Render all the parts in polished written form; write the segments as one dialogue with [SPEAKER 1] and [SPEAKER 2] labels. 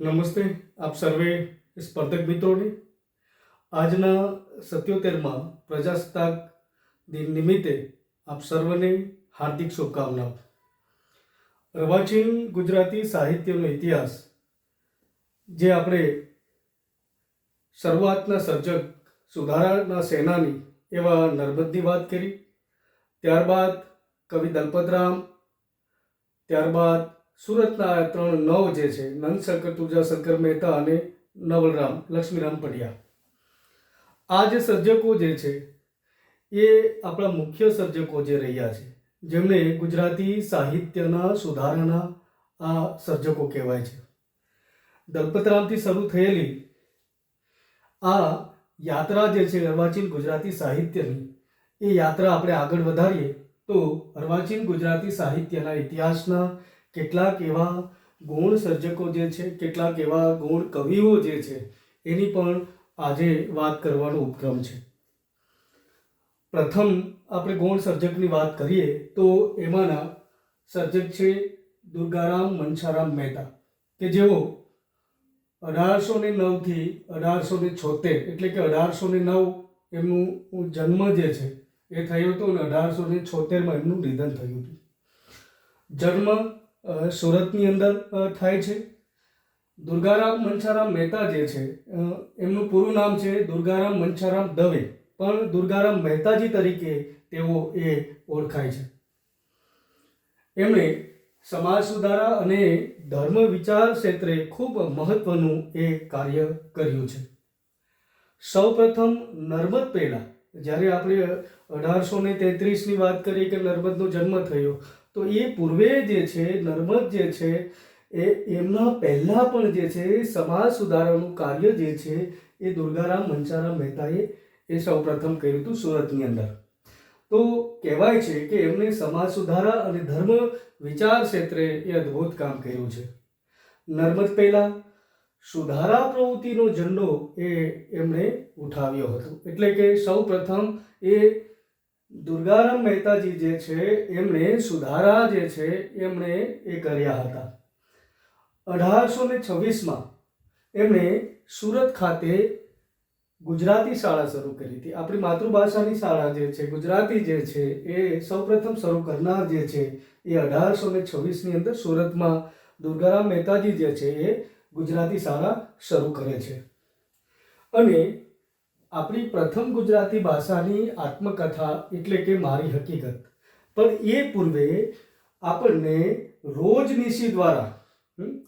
[SPEAKER 1] નમસ્તે આપ સર્વે સ્પર્ધક મિત્રોને આજના 77મા પ્રજાસત્તાક દિન નિમિત્તે આપ સર્વને હાર્દિક શુભકામનાઓ। અર્વાચીન ગુજરાતી સાહિત્યનો ઇતિહાસ જે આપણે શરૂઆતના સર્જક સુધારાના સેનાની એવા નર્મદની વાત કરી, ત્યારબાદ કવિ દલપતરામ, ત્યારબાદ સુરતના 3 નવ જે છે નંદશંકર, તુલજાશંકર મહેતા અને નવલરામ લક્ષ્મીરામ પંડ્યા, આ જે સર્જકો જે છે એ આપણા મુખ્ય સર્જકો જે રહ્યા છે, જેમણે ગુજરાતી સાહિત્યના સુધારણા આ સર્જકો કહેવાય છે। દલપતરામથી શરૂ થયેલી આ યાત્રા જે છે અર્વાચીન ગુજરાતી સાહિત્યની, એ યાત્રા આપણે આગળ વધારીએ તો અર્વાચીન ગુજરાતી સાહિત્યના ઇતિહાસના કેટલાક એવા ગૌણ સર્જકો જે છે, કેટલાક એવા ગૌણ કવિઓ જે છે એની પણ આજે વાત કરવાનો ઉપક્રમ છે। પ્રથમ આપણે ગૌણ સર્જકની વાત કરીએ તો એમાંના સર્જક છે દુર્ગારામ મનસારામ મહેતા, કે જેઓ 1809 થી 1876 એટલે કે 1809 એમનું જન્મ જે છે એ થયો હતો અને 1876માં એમનું નિધન થયું હતું। જન્મ સુરતની અંદર થાય છે। દુર્ગારામ મનસારામ મહેતા જે છે એમનું પૂરું નામ છે દુર્ગારામ મનસારામ દવે, પણ દુર્ગારામ મહેતાજી તરીકે તેઓ એ ઓળખાય છે। એમણે સમાજ સુધારા અને ધર્મ વિચાર ક્ષેત્રે ખૂબ મહત્વનું એ કાર્ય કર્યું છે। સૌપ્રથમ નર્મદ પહેલા જ્યારે આપણે 1833ની વાત કરીએ કે નર્મદનો જન્મ થયો, તો એ પૂર્વે જે છે નર્મદ જે છે એ એમના પહેલાં પણ જે છે સમાજ સુધારાનું કાર્ય જે છે એ દુર્ગારામ મનસારામ મહેતાએ એ સૌપ્રથમ કર્યું હતું સુરતની અંદર। તો કહેવાય છે કે એમણે સમાજ સુધારા અને ધર્મ વિચાર ક્ષેત્રે એ અદ્ભુત કામ કર્યું છે। નર્મદ પહેલાં સુધારા પ્રવૃત્તિનો ઝંડો એ એમણે ઉઠાવ્યો હતો, એટલે કે સૌપ્રથમ એ દુર્ગારામ મહેતાજી જે છે એમણે સુધારા જે છે એમણે એ કર્યા હતા। 1826માં એમણે સુરત ખાતે ગુજરાતી શાળા શરૂ કરી હતી। આપણી માતૃભાષાની શાળા જે છે ગુજરાતી જે છે એ સૌપ્રથમ શરૂ કરનાર જે છે એ 1826ની અંદર સુરતમાં દુર્ગારામ મહેતાજી જે છે એ ગુજરાતી શાળા શરૂ કરે છે। અને આપણી પ્રથમ ગુજરાતી ભાષાની આત્મકથા એટલે કે મારી હકીકત, પણ એ પૂર્વે આપણને રોજનીશી દ્વારા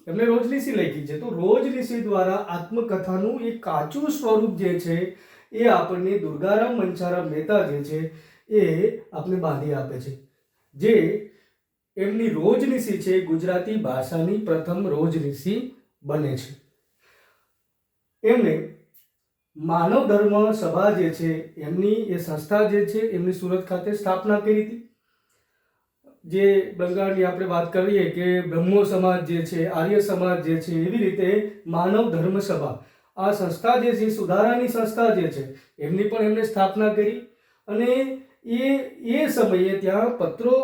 [SPEAKER 1] એમણે રોજનીશી લખી છે, તો રોજનીશી દ્વારા આત્મકથાનું એક કાચું સ્વરૂપ જે છે એ આપણને દુર્ગારામ મનસારામ મહેતા જે છે એ આપણે બાંધી આપે છે। જે એમની રોજનીશી છે ગુજરાતી ભાષાની પ્રથમ રોજનીશી બને છે। એમણે માનવ ધર્મ સભા જે છે એમની એ સંસ્થા જે છે એમની સુરત ખાતે સ્થાપના કરી હતી। જે બંગાળની આપણે વાત કરીએ કે બ્રહ્મો સમાજ જે છે, આર્ય સમાજ જે છે, એવી રીતે માનવ ધર્મ સભા આ સંસ્થા જે છે સુધારાની સંસ્થા જે છે એમની પણ એમણે સ્થાપના કરી। અને એ સમયે ત્યાં પત્રો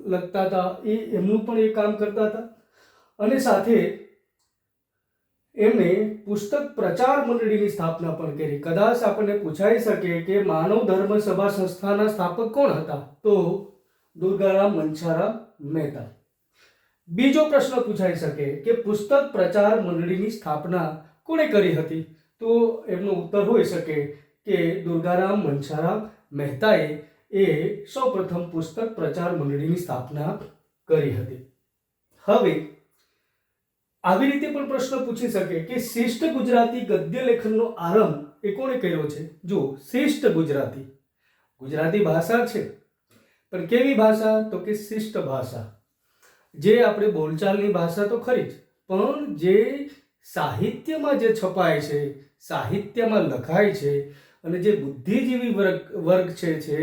[SPEAKER 1] લખતા હતા, એમનું પણ એ કામ કરતા હતા। અને સાથે એમણે પુસ્તક પ્રચાર મંડળીની સ્થાપના પણ કરી। કદાચ આપણને પૂછાઈ શકે કે માનવ ધર્મ સભા સંસ્થાના સ્થાપક કોણ હતા, તો દુર્ગારામ મનસારામ મહેતા। બીજો પ્રશ્ન પૂછાઈ શકે કે પુસ્તક પ્રચાર મંડળીની સ્થાપના કોણે કરી હતી, તો એમનો ઉત્તર હોઈ શકે કે દુર્ગારામ મનસારામ મહેતાએ એ સૌપ્રથમ પુસ્તક પ્રચાર મંડળીની સ્થાપના કરી હતી। હવે આવી રીતે પણ પ્રશ્ન પૂછી શકે કે શિષ્ટ ગુજરાતી ગદ્ય લેખનનો આરંભ એ કોણે કર્યો છે। જો શિષ્ટ ગુજરાતી, ગુજરાતી ભાષા છે પણ કેવી ભાષા, તો કે શિષ્ટ ભાષા, જે આપણે બોલચાલની ભાષા તો ખરી જ, પણ જે સાહિત્યમાં જે છપાય છે, સાહિત્યમાં લખાય છે અને જે બુદ્ધિજીવી વર્ગ છે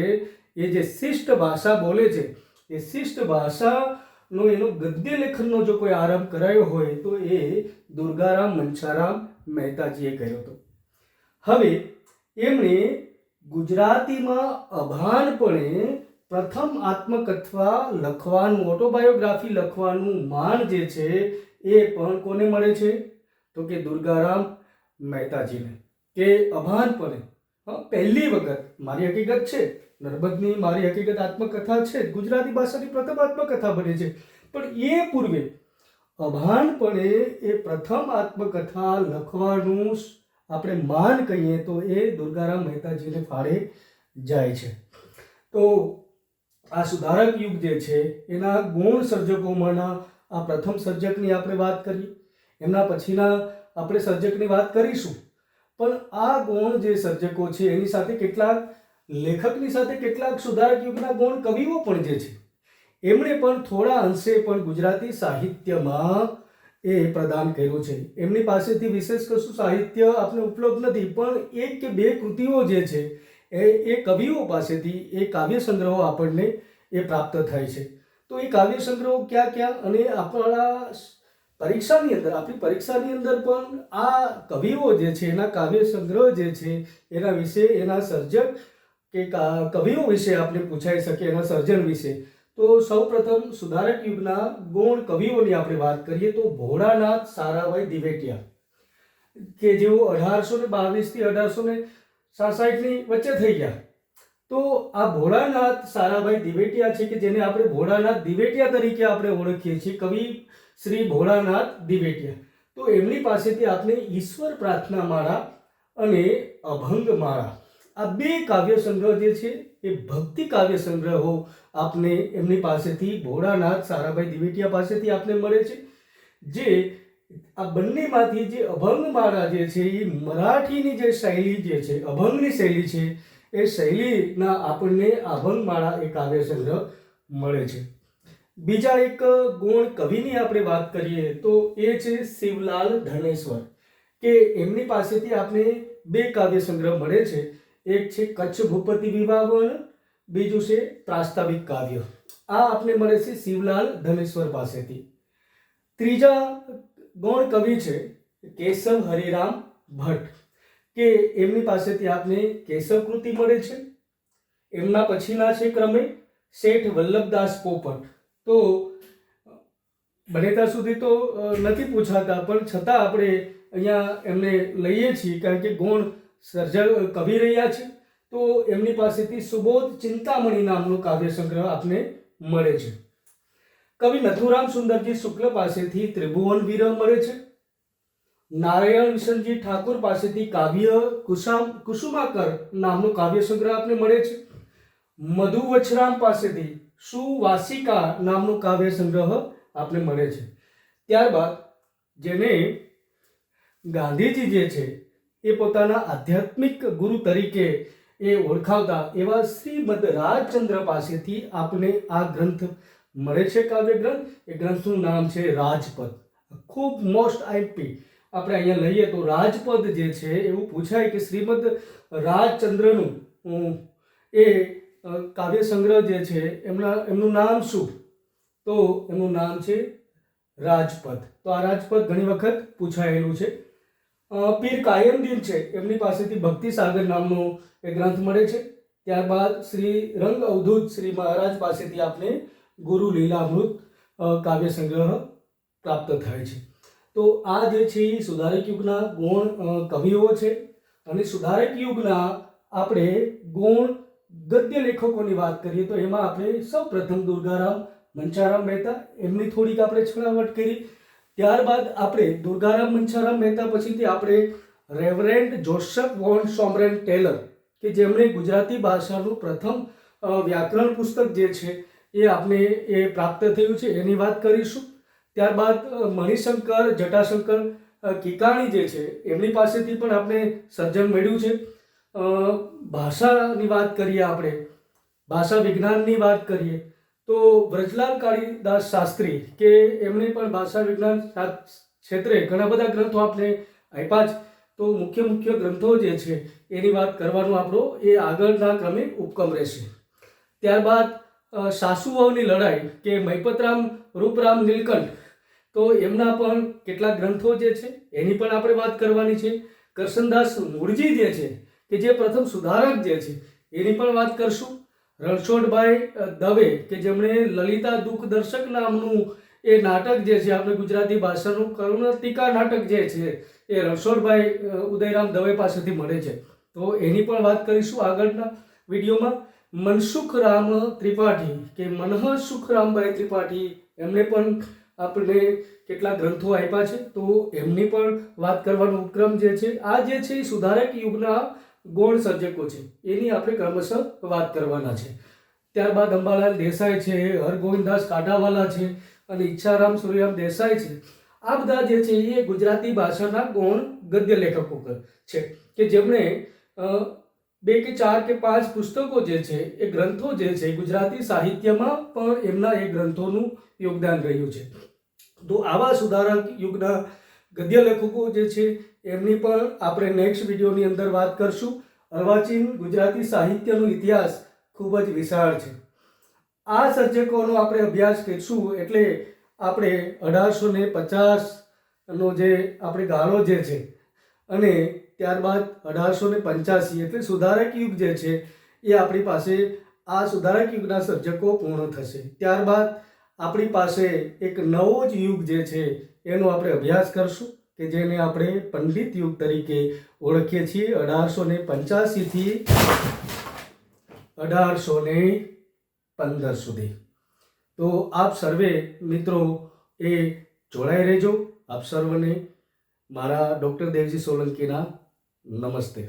[SPEAKER 1] એ જે શિષ્ટ ભાષા બોલે છે, એ શિષ્ટ ભાષાનો એનો ગદ્ય લેખનનો જો કોઈ આરંભ કરાયો હોય તો એ દુર્ગારામ મનસારામ મહેતાજીએ કર્યો હતો। હવે એમણે ગુજરાતીમાં અભાનપણે પ્રથમ આત્મકથા લખવાનું, ઓટોબાયોગ્રાફી લખવાનું માન જે છે એ પણ કોને મળે છે, તો કે દુર્ગારામ મહેતાજીને, કે અભાનપણે પહેલી વખત મારી હકીકત છે, નર્મદની મારી હકીકત આત્મકથા છે, ગુજરાતી ભાષાની પ્રથમ આત્મકથા બની છે, પણ એ પૂર્વે અભાનપણે એ પ્રથમ આત્મકથા લખવાનું આપણે માન કહીએ તો એ દુર્ગારામ મહેતાજીને ફાળે જાય છે. તો આ સુધારક યુગ જે છે એના ગૌણ સર્જકોમાંના આ પ્રથમ સર્જકની આપણે વાત કરી, એમના પછીના આપણે સર્જકની વાત કરીશું, પણ આ ગૌણ જે સર્જકો છે એની સાથે કેટલાક લેખકની સાથે કેટલાક સુધારક યુગના ગૌણ કવિઓ પણ જે છે એમણે પણ થોડા અંશે પણ ગુજરાતી સાહિત્યમાં એ પ્રદાન કર્યું છે. એમની પાસેથી વિશેષ કશું સાહિત્ય આપણે ઉપલબ્ધ નથી, પણ એક કે બે કૃતિઓ જે છે એ કવિઓ પાસેથી એ કાવ્ય સંગ્રહો આપણને એ પ્રાપ્ત થાય છે. તો એ કાવ્ય સંગ્રહો ક્યાં ક્યાં, અને આપણી પરીક્ષાની અંદર પણ આ કવિઓ જે છે એના કાવ્ય સંગ્રહ જે છે એના વિશે, એના સર્જક કે કવિઓ વિશે આપણે પૂછાઈ શકે, એના સર્જન વિશે. તો સૌપ્રથમ સુધારક યુગના ગૌણ કવિઓની આપણે વાત કરીએ તો ભોળાનાથ સારાભાઈ દિવેટિયા, કે જેઓ 1822 થી 1866 ની વચ્ચે થઈ ગયા. તો આ ભોળાનાથ સારાભાઈ દિવેટિયા છે, કે જેને આપણે ભોળાનાથ દિવેટિયા તરીકે આપણે ઓળખીએ છીએ, કવિ શ્રી ભોળાનાથ દિવેટિયા. તો એમની પાસેથી આપણે ઈશ્વર પ્રાર્થના માળા અને અભંગ માળા આ બે કાવ્ય સંગ્રહ જે છે એ ભક્તિ કાવ્ય સંગ્રહો આપને એમની પાસેથી, ભોળાનાથ સારાભાઈ દિવેટિયા પાસેથી આપને મળે છે. જે આ બંનેમાંથી જે અભંગ માળા જે છે એ મરાઠીની જે શૈલી જે છે, અભંગની શૈલી છે, એ શૈલીના આપણને અભંગ માળા એ કાવ્ય સંગ્રહ મળે છે. બીજા એક ગૌણ કવિની આપણે વાત કરીએ તો એ છે શિવલાલ ધનેશ્વર, કે એમની પાસેથી આપણે બે કાવ્ય સંગ્રહ મળે છે. એક છે કચ્છ ભૂપતિ વિવાહવન, બીજું છે પ્રાસ્તાવિક કાવ્ય. આ આપણે મળે છે શિવલાલ ધનેશ્વર પાસેથી. ત્રીજા ગૌણ કવિ છે કેશવ હરિરામ ભટ્ટ, કે એમની પાસેથી આપને કેશવ કૃતિ મળે છે. એમના પછીના છે ક્રમે શેઠ વલ્લભદાસ પોપટ. તો બને ત્યાં સુધી તો નથી પૂછાતા, પણ છતાં આપણે અહીંયા એમને લઈએ છીએ કારણ કે ગૌણ સર્જક કવિ રહ્યા છે. તો એમની પાસેથી સુબોધ ચિંતામણી નામનો કાવ્ય સંગ્રહ આપને મળે છે. કવિ નથુરામ સુંદરજી શુક્લ પાસેથી ત્રિભુવન વિરહ મળે છે. નારાયણ વિશનજી ઠાકુર પાસેથી કાવ્ય કુસુમાકર નામનો કાવ્ય સંગ્રહ આપને મળે છે. મધુ વછરામ પાસેથી સુવાસિકા નામનો કાવ્ય સંગ્રહ આપને મળે છે. ત્યારબાદ જેને ગાંધીજી જે છે એ પોતાના આધ્યાત્મિક ગુરુ તરીકે એ ઓળખાવતા એવા શ્રીમદ રાજચંદ્ર પાસેથી આપને આ ગ્રંથ મળે છે, કાવ્ય ગ્રંથ. એ ગ્રંથનું નામ છે રાજપદ. ખૂબ મોસ્ટ આઈપી આપણે અહીંયા લઈએ તો રાજપદ જે છે એવું પૂછાય કે શ્રીમદ રાજચંદ્રનું એ કાવ્ય સંગ્રહ જે છે એમનું નામ શું? તો એમનું નામ છે રાજપદ. તો આ રાજપદ ઘણી વખત પૂછાયેલું છે. પીર કાયમદીન છે, એમની પાસેથી ભક્તિ સાગર નામનો એ ગ્રંથ મળે છે. ત્યારબાદ શ્રી રંગ અવધૂત શ્રી મહારાજ પાસેથી આપને ગુરુ લીલામૃત કાવ્ય સંગ્રહ પ્રાપ્ત થાય છે. તો આ જે છે એ સુધારક યુગના ગૌણ કવિઓ છે. અને સુધારક યુગના આપણે ગૌણ ગદ્ય લેખકોની વાત કરીએ તો એમાં આપણે સૌ પ્રથમ દુર્ગારામ મંચારામ મહેતા, એમની થોડીક આપણે છણાવટ કરી. ત્યારબાદ આપણે દુર્ગારામ મંચારામ મહેતા પછીથી આપણે રેવરેન્ડ જોસફ વોન સોમરેન ટેલર, કે જેમણે ગુજરાતી ભાષાનું પ્રથમ વ્યાકરણ પુસ્તક જે છે એ આપણે એ પ્રાપ્ત થયું છે એની વાત કરીશું. ત્યારબાદ મણિશંકર જટાશંકર કિકાણી જે છે એમની પાસેથી પણ આપણે સર્જન મળ્યું છે. ભાષાની વાત કરીએ, આપણે ભાષા વિજ્ઞાનની વાત કરીએ તો વ્રજલાલ કાળીદાસ શાસ્ત્રી, કે એમણે પણ ભાષા વિજ્ઞાન ક્ષેત્રે ઘણા બધા ગ્રંથો આપણે આપ્યા છે. તો મુખ્ય ગ્રંથો જે છે એની વાત કરવાનો આપણો એ આગળના ક્રમે ઉપક્રમ રહેશે. ત્યારબાદ સાસુવહુની લડાઈ, કે મૈપતરામ રૂપરામ નીલકંઠ, તો એમના પણ કેટલાક ગ્રંથો જે છે એની પણ આપણે વાત કરવાની છે. કરશનદાસ મૂળજી જે છે કે જે પ્રથમ સુધારક જે છે એની પણ વાત કરશું. રણછોડભાઈ દવે, કે જેમણે લલિતા દુઃખ દર્શક નામનું એ નાટક જે છે આપણે ગુજરાતી ભાષાનું કરુણાતિકા નાટક જે છે એ રણછોડભાઈ ઉદયરામ દવે પાસેથી મળે છે. તો એની પણ વાત કરીશું આગળના વિડીયોમાં. મનસુખરામ ત્રિપાઠી કે મનહસુખરામભાઈ ત્રિપાઠી, એમણે પણ આપણે કેટલાક ગ્રંથો આપ્યા છે, તો એમની પણ વાત કરવાનો ઉપક્રમ જે છે. આ જે છે એ સુધારક યુગના ગૌણ સર્જકો છે, એની આપણે ક્રમશઃ વાત કરવાના છે. ત્યારબાદ અંબાલાલ દેસાઈ છે, હરગોવિંદદાસ કાંટાવાલા છે અને ઈચ્છારામ સૂર્યરામ દેસાઈ છે. આ બધા જે છે એ ગુજરાતી ભાષાના ગૌણ ગદ્ય લેખકો છે કે જેમણે 2 કે 4 કે 5 પુસ્તકો જે છે એ ગ્રંથો જે છે ગુજરાતી સાહિત્યમાં પણ એમના એ ગ્રંથોનું યોગદાન રહ્યું છે. તો આવા સુધારક યુગના ગદ્ય લેખકો જે છે એમની પણ આપણે નેક્સ્ટ વિડીયોની અંદર વાત કરશું. અર્વાચીન ગુજરાતી સાહિત્યનો ઇતિહાસ ખૂબ જ વિશાળ છે. આ સર્જકોનો આપણે અભ્યાસ કરીશું એટલે આપણે 1850નો જે આપણે ગાળો જે છે અને ત્યારબાદ 1885 એટલે સુધારક યુગ જે છે એ આપણી પાસે આ સુધારક યુગના સર્જકો પૂર્ણ થશે. ત્યારબાદ આપણી પાસે એક નવો જ યુગ જે છે એનો આપણે અભ્યાસ કરશું કે જેને આપણે પંડિત યુગ તરીકે ઓળખીએ છીએ. 1885 થી 1815 સુધી. તો આપ સર્વે મિત્રો એ જોડાઈ રહેજો. આપ સર્વને મારા ડૉક્ટર દેવજી સોલંકીના નમસ્તે.